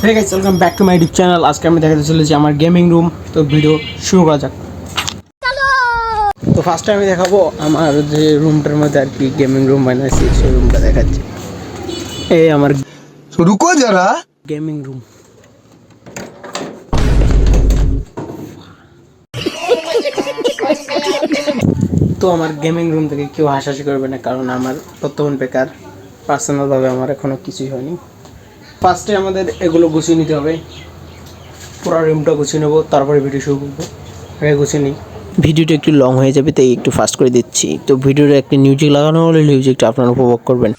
Hey guys, welcome back to my YouTube channel. আজকে আমি দেখাতে চলেছি আমার গেমিং রুম। তো ভিডিও শুরু করা যাক। তো ফার্স্টে আমি দেখাবো আমার যে রুমটার মধ্যে আর কি গেমিং রুম বানাইছি সেই রুমটা দেখাচ্ছি। এই আমার রুকো যারা গেমিং রুম। তো আমার গেমিং রুম থেকে কেউ হাসাহাসি করবে না, কারণ আমার বর্তমান বেকার, পার্সোনালভাবে আমার এখনও কিছুই হয়নি। ফার্স্টে আমাদের এগুলো গুছিয়ে নিতে হবে, পুরো রুমটা গুছিয়ে নেবো, তারপরে ভিডিও শুরু করবো। আগে গুছিয়ে নিই। ভিডিওটা একটু লং হয়ে যাবে, তাই একটু ফাস্ট করে দিচ্ছি। তো ভিডিওটা একটি মিউজিক লাগানো হলে মিউজিকটা আপনারা উপভোগ করবেন।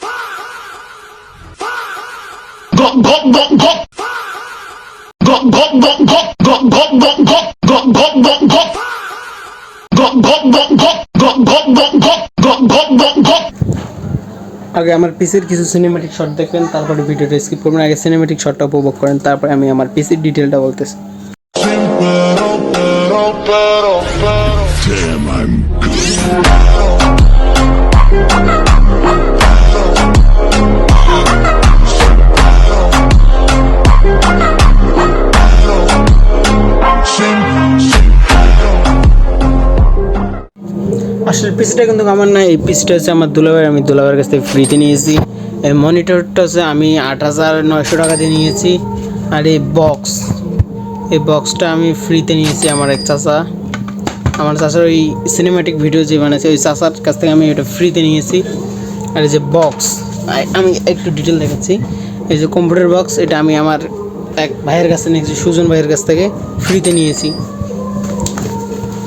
আগে আমার পিসির কিছু সিনেম্যাটিক শট দেখবেন, তারপরে ভিডিওটা স্কিপ করবেন। আগে সিনেম্যাটিক শটটা উপভোগ করেন, তারপরে আমি আমার পিসির ডিটেলটা বলতেছি। আসলে পিসিটা কিন্তু আমার না, এই পিসিটা হচ্ছে আমার দুলাভাই, আমি দুলাভাইয়ের কাছ থেকে ফ্রিতে নিয়েছি। এই মনিটরটা হচ্ছে আমি 8,900 টাকা দিয়ে নিয়েছি। আর এই বক্সটা আমি ফ্রিতে নিয়েছি আমার এক চাচা, আমার চাচার ওই সিনেম্যাটিক ভিডিও যে বানাচ্ছে ওই চাচার কাছ থেকে আমি এটা ফ্রিতে নিয়েছি। আর এই যে বক্স, আমি একটু ডিটেল দেখাচ্ছি। এই যে কম্পিউটার বক্স, এটা আমি আমার এক ভাইয়ের কাছে নিয়েছি, সুজন ভাইয়ের কাছ থেকে ফ্রিতে নিয়েছি।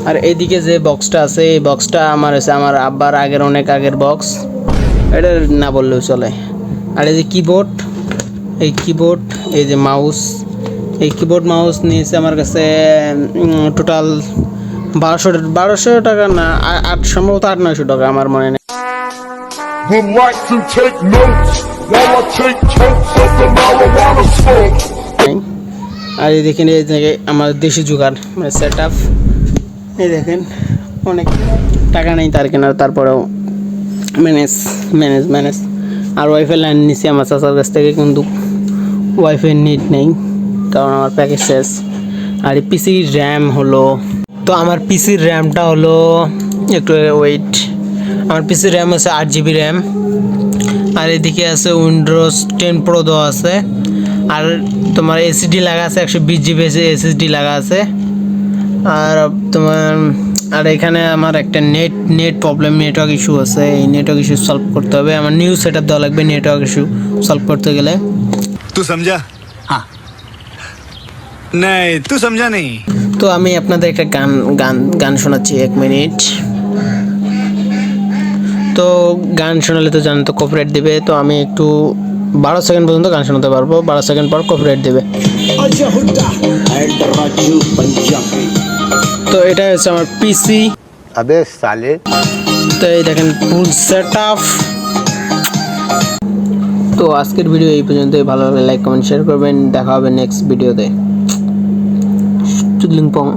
আর এইদিকে যে বক্সটা আছে, এই বক্সটা আমার হচ্ছে আমার আব্বার অনেক আগের বক্স, এটা না বললেও চলে। আর এই যে কিবোর্ড, এই যে মাউস, এই কিবোর্ড মাউস নিয়েছে আমার কাছে টোটাল 1200 টাকা না, সম্ভবত 800-900 টাকা, আমার মনে নেই। আর এই দেখেন, এই যে আমার দেশি জোগাড় মানে সেট আপ, এই দেখেন অনেক টাকা নেই তার কেনার, তারপরেও ম্যানেজ। আর ওয়াইফাই লাইন নিছি আমার চাচার কাছ থেকে, কিন্তু ওয়াইফাই নেট নেই কারণ আমার প্যাকেজ শেষ। আর এই পিসির র্যাম হলো, তো আমার পিসির র্যামটা হলো একটু ওয়েট, আমার পিসির র্যাম হচ্ছে 8 GB র্যাম। আর এদিকে আছে উইন্ডোজ 10 Pro দেওয়া আছে। আর তোমার এসএসডি লাগা আছে, 120 GB এসএসডি লাগা আছে। আর এখানে আমার একটা নেট প্রবলেম, নেটওয়ার্ক ইস্যু আছে। এই নেটওয়ার্ক ইস্যু সলভ করতে হবে, আমার নিউ সেটআপ দেওয়া লাগবে নেটওয়ার্ক ইস্যু সলভ করতে গেলে। তুই সমঝা? হ্যাঁ नहीं तू समझा नहीं। তো আমি আপনাদের একটা গান শোনাচ্ছি, 1 মিনিট। তো গান শোনালে তো জানেন তো কপিরাইট দেবে, তো আমি একটু 12 সেকেন্ড পর্যন্ত গান শোনাতে পারবো, 12 সেকেন্ড পর কপিরাইট দেবে। তো এটা হচ্ছে আমার পিসি। अबे साले। তো এই দেখেন ফুল সেটআপ। তো আজকের ভিডিও এই পর্যন্তই। ভালো লাগলে লাইক কমেন্ট শেয়ার করবেন। দেখা হবে নেক্সট ভিডিওতে। চুদলিং পং।